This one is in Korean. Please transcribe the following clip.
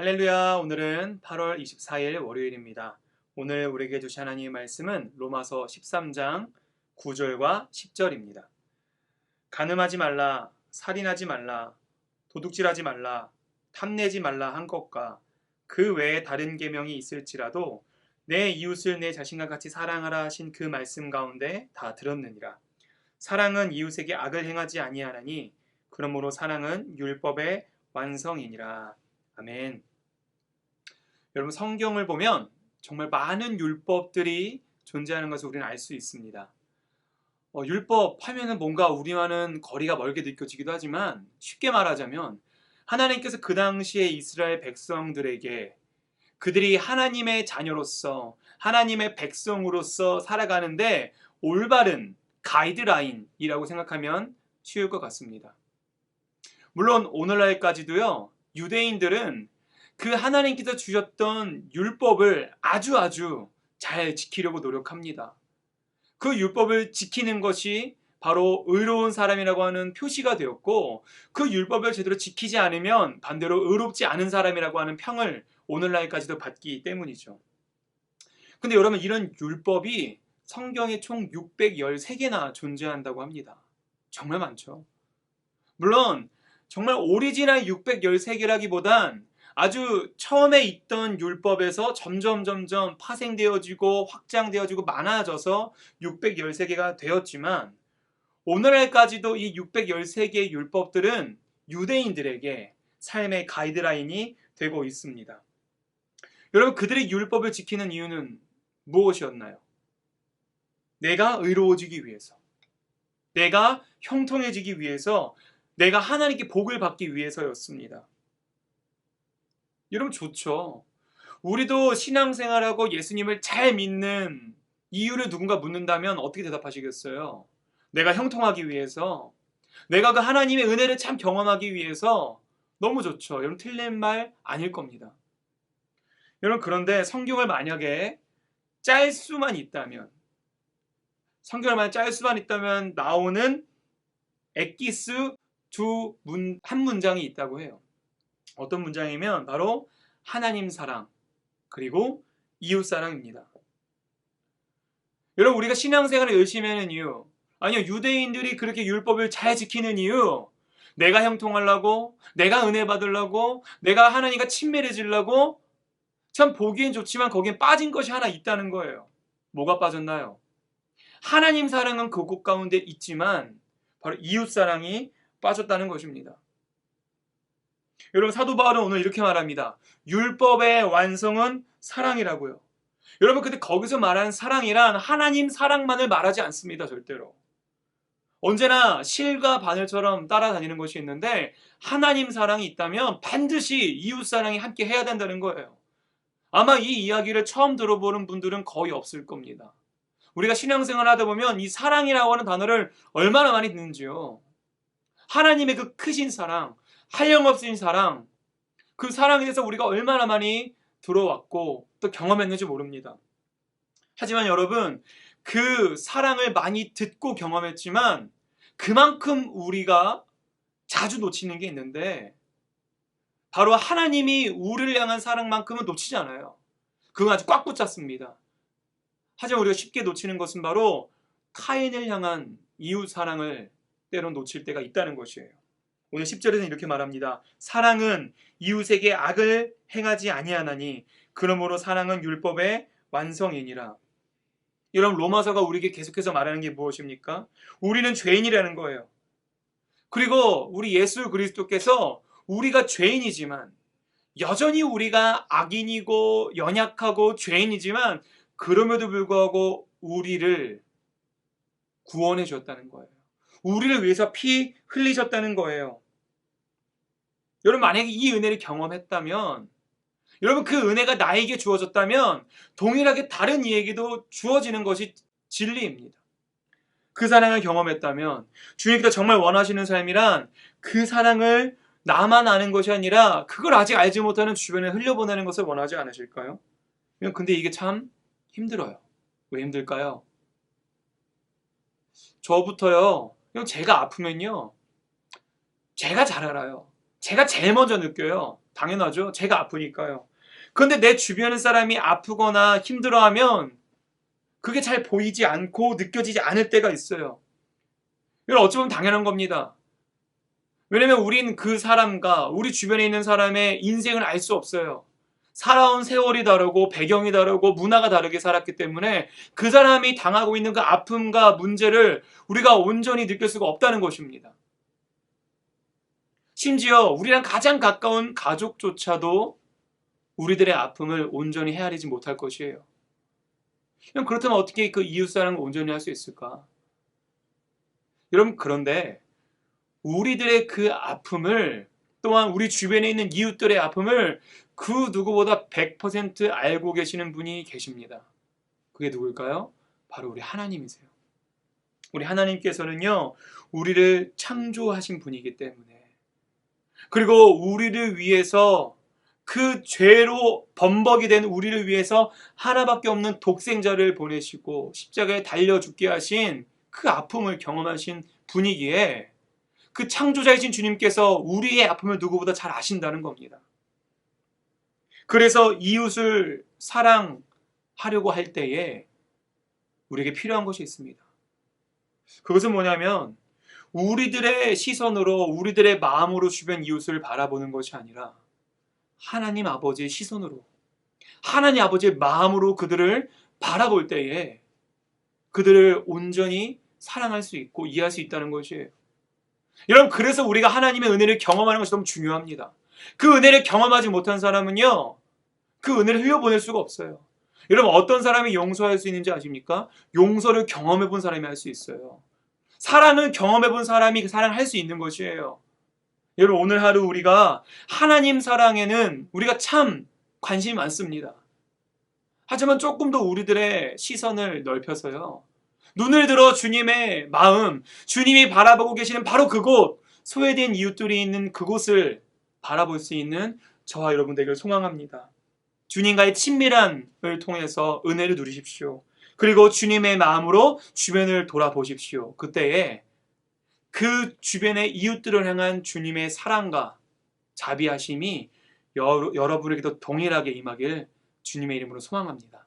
할렐루야. 오늘은 8월 24일 월요일입니다. 오늘 우리에게 주신 하나님의 말씀은 로마서 13장 9절과 10절입니다. 간음하지 말라, 살인하지 말라, 도둑질하지 말라, 탐내지 말라 한 것과 그 외에 다른 계명이 있을지라도 내 이웃을 내 자신과 같이 사랑하라 하신 그 말씀 가운데 다 들었느니라. 사랑은 이웃에게 악을 행하지 아니하나니 그러므로 사랑은 율법의 완성이니라. 아멘. 여러분, 성경을 보면 정말 많은 율법들이 존재하는 것을 우리는 알 수 있습니다. 율법 하면은 뭔가 우리와는 거리가 멀게 느껴지기도 하지만, 쉽게 말하자면 하나님께서 그 당시에 이스라엘 백성들에게 그들이 하나님의 자녀로서 하나님의 백성으로서 살아가는데 올바른 가이드라인이라고 생각하면 쉬울 것 같습니다. 물론 오늘날까지도요, 유대인들은 그 하나님께서 주셨던 율법을 아주 잘 지키려고 노력합니다. 그 율법을 지키는 것이 바로 의로운 사람이라고 하는 표시가 되었고, 그 율법을 제대로 지키지 않으면 반대로 의롭지 않은 사람이라고 하는 평을 오늘날까지도 받기 때문이죠. 근데 여러분, 이런 율법이 성경에 총 613개나 존재한다고 합니다. 정말 많죠. 물론 정말 오리지널 613개라기보단 아주 처음에 있던 율법에서 점점 파생되어지고 확장되어지고 많아져서 613개가 되었지만, 오늘날까지도 이 613개의 율법들은 유대인들에게 삶의 가이드라인이 되고 있습니다. 여러분, 그들의 율법을 지키는 이유는 무엇이었나요? 내가 의로워지기 위해서, 내가 형통해지기 위해서, 내가 하나님께 복을 받기 위해서였습니다. 여러분, 좋죠. 우리도 신앙생활하고 예수님을 잘 믿는 이유를 누군가 묻는다면 어떻게 대답하시겠어요? 내가 형통하기 위해서, 내가 그 하나님의 은혜를 참 경험하기 위해서. 너무 좋죠. 여러분, 틀린 말 아닐 겁니다. 여러분, 그런데 성경을 만약에 짤 수만 있다면, 나오는 엑기스 한 문장이 있다고 해요. 어떤 문장이면 바로 하나님 사랑 그리고 이웃 사랑입니다. 여러분, 우리가 신앙생활을 열심히 하는 이유, 아니요, 유대인들이 그렇게 율법을 잘 지키는 이유, 내가 형통하려고, 내가 은혜 받으려고, 내가 하나님과 친밀해지려고. 참 보기엔 좋지만 거기엔 빠진 것이 하나 있다는 거예요. 뭐가 빠졌나요? 하나님 사랑은 그곳 가운데 있지만 바로 이웃 사랑이 빠졌다는 것입니다. 여러분, 사도 바울은 오늘 이렇게 말합니다. 율법의 완성은 사랑이라고요. 여러분, 근데 거기서 말하는 사랑이란 하나님 사랑만을 말하지 않습니다. 절대로. 언제나 실과 바늘처럼 따라다니는 것이 있는데, 하나님 사랑이 있다면 반드시 이웃 사랑이 함께 해야 된다는 거예요. 아마 이 이야기를 처음 들어보는 분들은 거의 없을 겁니다. 우리가 신앙생활 하다 보면 이 사랑이라고 하는 단어를 얼마나 많이 듣는지요. 하나님의 그 크신 사랑, 한량없으신 사랑, 그 사랑에 대해서 우리가 얼마나 많이 들어왔고 또 경험했는지 모릅니다. 하지만 여러분, 그 사랑을 많이 듣고 경험했지만 그만큼 우리가 자주 놓치는 게 있는데, 바로 하나님이 우리를 향한 사랑만큼은 놓치지 않아요. 그건 아주 꽉 붙잡습니다. 하지만 우리가 쉽게 놓치는 것은 바로 타인을 향한 이웃 사랑을 때론 놓칠 때가 있다는 것이에요. 오늘 10절에서는 이렇게 말합니다. 사랑은 이웃에게 악을 행하지 아니하나니 그러므로 사랑은 율법의 완성이니라. 여러분, 로마서가 우리에게 계속해서 말하는 게 무엇입니까? 우리는 죄인이라는 거예요. 그리고 우리 예수 그리스도께서 우리가 죄인이지만, 여전히 우리가 악인이고 연약하고 죄인이지만, 그럼에도 불구하고 우리를 구원해 주셨다는 거예요. 우리를 위해서 피 흘리셨다는 거예요. 여러분, 만약에 이 은혜를 경험했다면, 여러분, 그 은혜가 나에게 주어졌다면 동일하게 다른 이에게도 주어지는 것이 진리입니다. 그 사랑을 경험했다면, 주님께서 정말 원하시는 삶이란 그 사랑을 나만 아는 것이 아니라 그걸 아직 알지 못하는 주변에 흘려보내는 것을 원하지 않으실까요? 근데 이게 참 힘들어요. 왜 힘들까요? 저부터요, 제가 아프면요, 제가 잘 알아요. 제가 제일 먼저 느껴요. 당연하죠. 제가 아프니까요. 그런데 내 주변 사람이 아프거나 힘들어하면 그게 잘 보이지 않고 느껴지지 않을 때가 있어요. 이건 어찌 보면 당연한 겁니다. 왜냐면 우린 그 사람과 우리 주변에 있는 사람의 인생을 알 수 없어요. 살아온 세월이 다르고 배경이 다르고 문화가 다르게 살았기 때문에 그 사람이 당하고 있는 그 아픔과 문제를 우리가 온전히 느낄 수가 없다는 것입니다. 심지어 우리랑 가장 가까운 가족조차도 우리들의 아픔을 온전히 헤아리지 못할 것이에요. 그럼 그렇다면 어떻게 그 이웃사랑을 온전히 할 수 있을까? 여러분, 그런데 우리들의 그 아픔을, 또한 우리 주변에 있는 이웃들의 아픔을 그 누구보다 100% 알고 계시는 분이 계십니다. 그게 누굴까요? 바로 우리 하나님이세요. 우리 하나님께서는요, 우리를 창조하신 분이기 때문에, 그리고 우리를 위해서, 그 죄로 범벅이 된 우리를 위해서 하나밖에 없는 독생자를 보내시고 십자가에 달려 죽게 하신 그 아픔을 경험하신 분이기에, 그 창조자이신 주님께서 우리의 아픔을 누구보다 잘 아신다는 겁니다. 그래서 이웃을 사랑하려고 할 때에 우리에게 필요한 것이 있습니다. 그것은 뭐냐면, 우리들의 시선으로, 우리들의 마음으로 주변 이웃을 바라보는 것이 아니라 하나님 아버지의 시선으로, 하나님 아버지의 마음으로 그들을 바라볼 때에 그들을 온전히 사랑할 수 있고 이해할 수 있다는 것이에요. 여러분, 그래서 우리가 하나님의 은혜를 경험하는 것이 너무 중요합니다. 그 은혜를 경험하지 못한 사람은요, 그 은혜를 흘려보낼 수가 없어요. 여러분, 어떤 사람이 용서할 수 있는지 아십니까? 용서를 경험해 본 사람이 할 수 있어요. 사랑을 경험해 본 사람이 그 사랑을 할 수 있는 것이에요. 여러분, 오늘 하루 우리가 하나님 사랑에는 우리가 참 관심이 많습니다. 하지만 조금 더 우리들의 시선을 넓혀서요, 눈을 들어 주님의 마음, 주님이 바라보고 계시는 바로 그곳, 소외된 이웃들이 있는 그곳을 바라볼 수 있는 저와 여러분 되기를 소망합니다. 주님과의 친밀함을 통해서 은혜를 누리십시오. 그리고 주님의 마음으로 주변을 돌아보십시오. 그때에 그 주변의 이웃들을 향한 주님의 사랑과 자비하심이 여러분에게도 동일하게 임하길 주님의 이름으로 소망합니다.